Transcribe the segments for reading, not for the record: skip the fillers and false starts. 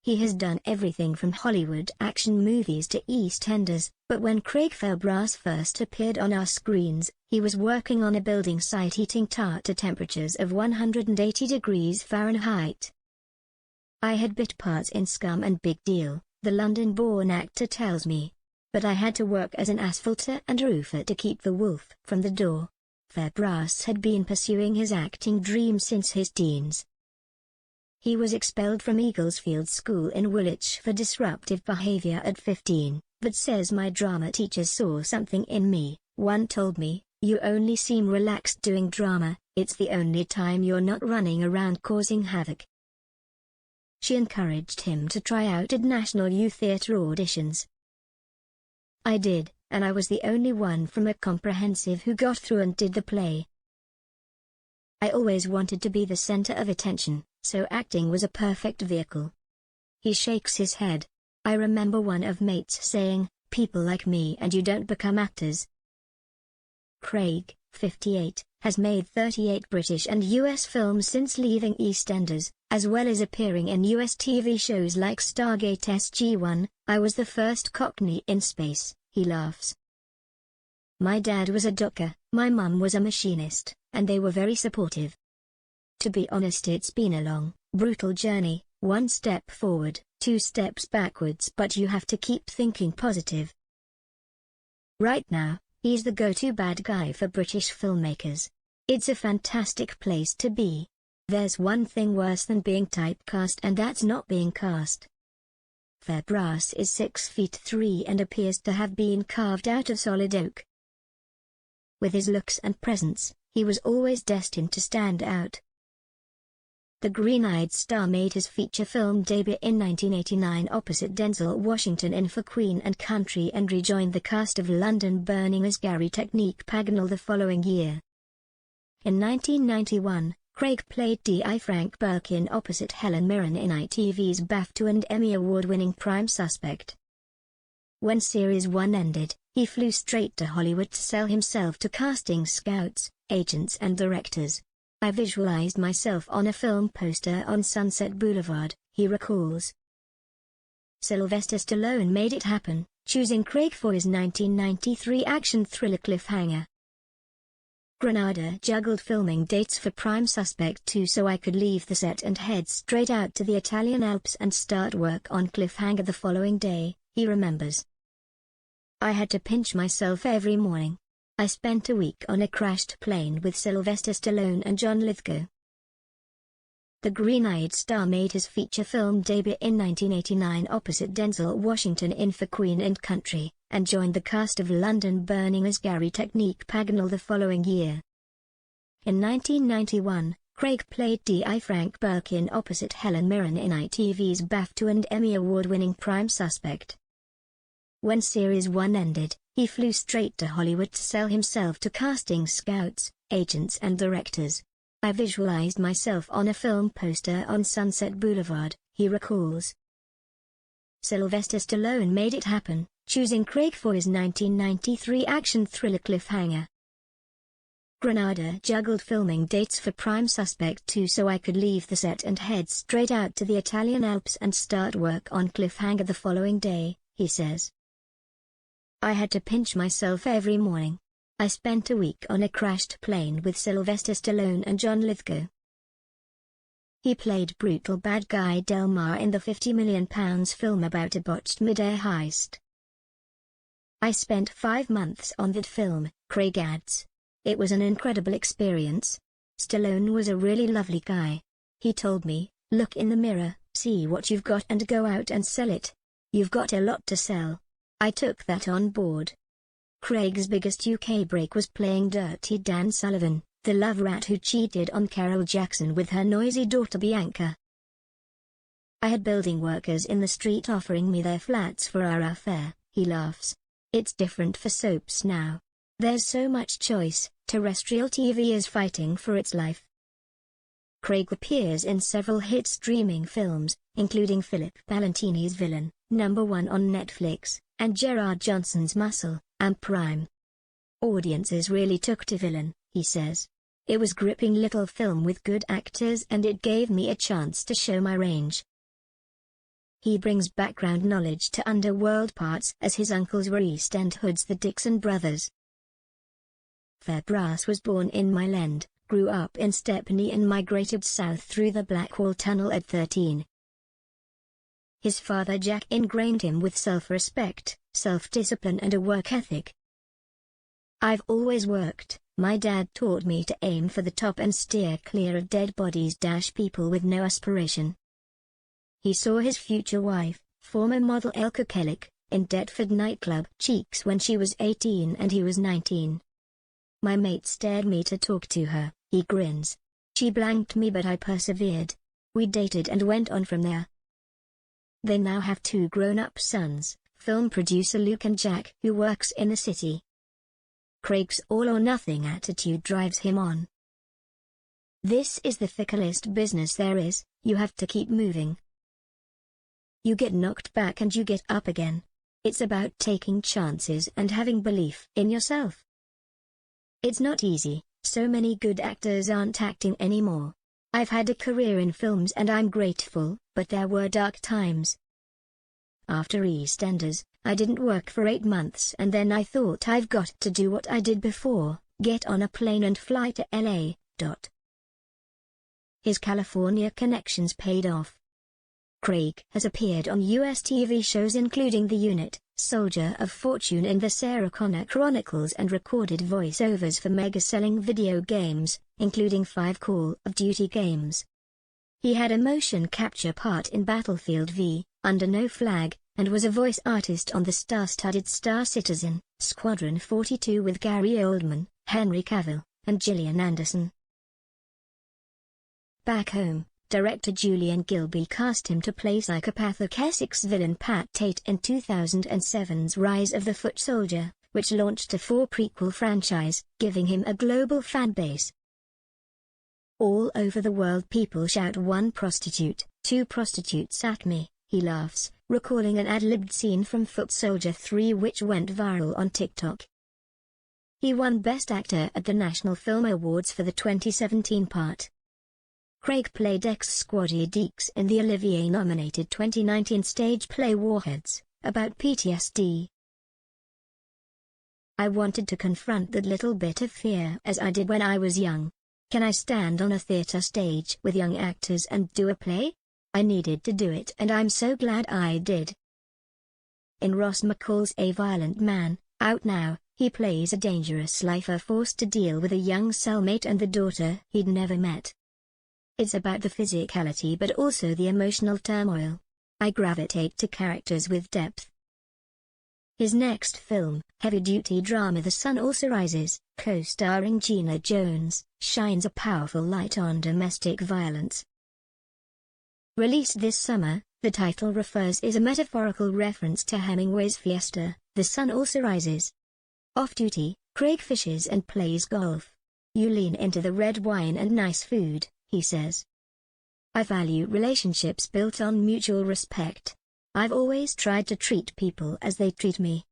He has done everything from Hollywood action movies to EastEnders, but when Craig Fairbrass first appeared on our screens, he was working on a building site heating tar to temperatures of 180 degrees Fahrenheit. I had bit parts in Scum and Big Deal, the London-born actor tells me. But I had to work as an asphalter and roofer to keep the wolf from the door. Fairbrass had been pursuing his acting dream since his teens. He was expelled from Eaglesfield School in Woolwich for disruptive behavior at 15, but says my drama teachers saw something in me. One told me, "You only seem relaxed doing drama, it's the only time you're not running around causing havoc." She encouraged him to try out at National Youth Theatre auditions. I did, and I was the only one from a comprehensive who got through and did the play. I always wanted to be the center of attention, so acting was a perfect vehicle. He shakes his head. I remember one of mates saying, "People like me and you don't become actors." Craig, 58, has made 38 British and US films since leaving EastEnders, as well as appearing in US TV shows like Stargate SG-1, I was the first Cockney in space, he laughs. My dad was a docker, my mum was a machinist, and they were very supportive. To be honest, it's been a long, brutal journey, one step forward, two steps backwards, but you have to keep thinking positive. Right now, he's the go-to bad guy for British filmmakers. It's a fantastic place to be. There's one thing worse than being typecast, and that's not being cast. Fairbrass is 6'3" and appears to have been carved out of solid oak. With his looks and presence, he was always destined to stand out. The green-eyed star made his feature film debut in 1989 opposite Denzel Washington in For Queen and Country and rejoined the cast of London Burning as Gary Technique Paganel the following year. In 1991, Craig played D.I. Frank Birkin opposite Helen Mirren in ITV's BAFTA and Emmy Award-winning Prime Suspect. When Series 1 ended, he flew straight to Hollywood to sell himself to casting scouts, agents and directors. "I visualized myself on a film poster on Sunset Boulevard," he recalls. Sylvester Stallone made it happen, choosing Craig for his 1993 action thriller Cliffhanger. Granada juggled filming dates for Prime Suspect 2 so I could leave the set and head straight out to the Italian Alps and start work on Cliffhanger the following day, he remembers. "I had to pinch myself every morning. I spent a week on a crashed plane with Sylvester Stallone and John Lithgow." The green-eyed star made his feature film debut in 1989 opposite Denzel Washington in For Queen and Country, and joined the cast of London Burning as Gary Technique Paganel the following year. In 1991, Craig played D.I. Frank Birkin opposite Helen Mirren in ITV's BAFTA and Emmy Award-winning Prime Suspect. When Series 1 ended, he flew straight to Hollywood to sell himself to casting scouts, agents and directors. "I visualized myself on a film poster on Sunset Boulevard," he recalls. Sylvester Stallone made it happen, choosing Craig for his 1993 action thriller Cliffhanger. Granada juggled filming dates for Prime Suspect 2 so I could leave the set and head straight out to the Italian Alps and start work on Cliffhanger the following day, he says. "I had to pinch myself every morning. I spent a week on a crashed plane with Sylvester Stallone and John Lithgow." He played brutal bad guy Delmar in the £50 million film about a botched mid-air heist. "I spent 5 months on that film," Craig adds. "It was an incredible experience. Stallone was a really lovely guy. He told me, 'Look in the mirror, see what you've got and go out and sell it. You've got a lot to sell.' I took that on board." Craig's biggest UK break was playing Dirty Dan Sullivan, the love rat who cheated on Carol Jackson with her noisy daughter Bianca. "I had building workers in the street offering me their flats for our affair," he laughs. "It's different for soaps now. There's so much choice, terrestrial TV is fighting for its life." Craig appears in several hit streaming films, including Philip Valentini's Villain, #1 on Netflix, and Gerard Johnson's Muscle, and Prime. "Audiences really took to Villain," he says. "It was a gripping little film with good actors and it gave me a chance to show my range." He brings background knowledge to underworld parts as his uncles were East End hoods, the Dixon brothers. Fairbrass was born in Mile End, grew up in Stepney and migrated south through the Blackwall Tunnel at 13. His father Jack ingrained him with self-respect, self-discipline and a work ethic. "I've always worked. My dad taught me to aim for the top and steer clear of dead bodies - people with no aspiration." He saw his future wife, former model Elka Kellick, in Deptford nightclub Cheeks when she was 18 and he was 19. "My mates dared me to talk to her," he grins. "She blanked me but I persevered. We dated and went on from there." They now have 2 grown-up sons, film producer Luke and Jack, who works in the city. Craig's all-or-nothing attitude drives him on. "This is the ficklest business there is, you have to keep moving. You get knocked back and you get up again. It's about taking chances and having belief in yourself. It's not easy, so many good actors aren't acting anymore. I've had a career in films and I'm grateful, but there were dark times. After EastEnders, I didn't work for 8 months and then I thought I've got to do what I did before, get on a plane and fly to LA. His California connections paid off. Craig has appeared on US TV shows including The Unit, Soldier of Fortune and The Sarah Connor Chronicles, and recorded voiceovers for mega-selling video games, including 5 Call of Duty games. He had a motion capture part in Battlefield v. Under No Flag, and was a voice artist on the star-studded Star Citizen, Squadron 42 with Gary Oldman, Henry Cavill, and Gillian Anderson. Back home, director Julian Gilby cast him to play psychopathic Essex villain Pat Tate in 2007's Rise of the Foot Soldier, which launched a 4 prequel franchise, giving him a global fan base. All over the world people shout 1 prostitute, 2 prostitutes at me, he laughs, recalling an ad-libbed scene from Foot Soldier 3 which went viral on TikTok. He won Best Actor at the National Film Awards for the 2017 part. Craig played ex-squaddy Deeks in the Olivier-nominated 2019 stage play Warheads, about PTSD. "I wanted to confront that little bit of fear as I did when I was young. Can I stand on a theater stage with young actors and do a play? I needed to do it and I'm so glad I did." In Ross McCall's A Violent Man, out now, he plays a dangerous lifer forced to deal with a young cellmate and the daughter he'd never met. It's about the physicality but also the emotional turmoil. I gravitate to characters with depth. His next film, heavy-duty drama The Sun Also Rises, co-starring Gina Jones, shines a powerful light on domestic violence. Released this summer, the title is a metaphorical reference to Hemingway's Fiesta, The Sun Also Rises. Off-duty, Craig fishes and plays golf. "You lean into the red wine and nice food," he says. "I value relationships built on mutual respect. I've always tried to treat people as they treat me.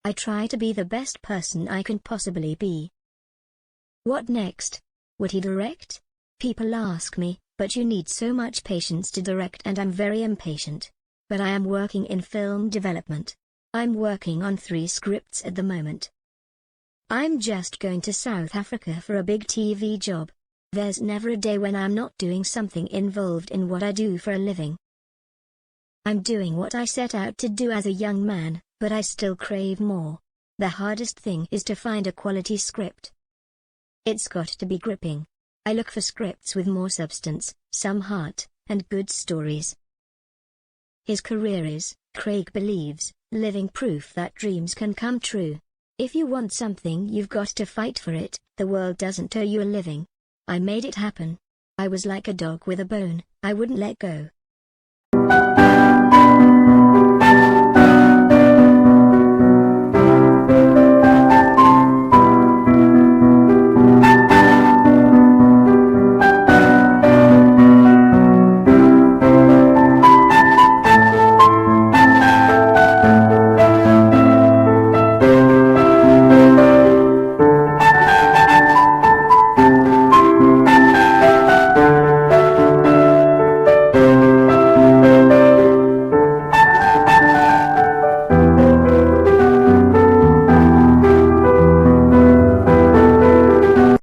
I try to be the best person I can possibly be." What next? Would he direct? People ask me, "But you need so much patience to direct," and I'm very impatient. But I am working in film development. I'm working on 3 scripts at the moment. I'm just going to South Africa for a big TV job. There's never a day when I'm not doing something involved in what I do for a living. I'm doing what I set out to do as a young man, but I still crave more. The hardest thing is to find a quality script. It's got to be gripping. I look for scripts with more substance, some heart, and good stories. His career is, Craig believes, living proof that dreams can come true. If you want something you've got to fight for it, the world doesn't owe you a living. I made it happen. I was like a dog with a bone, I wouldn't let go.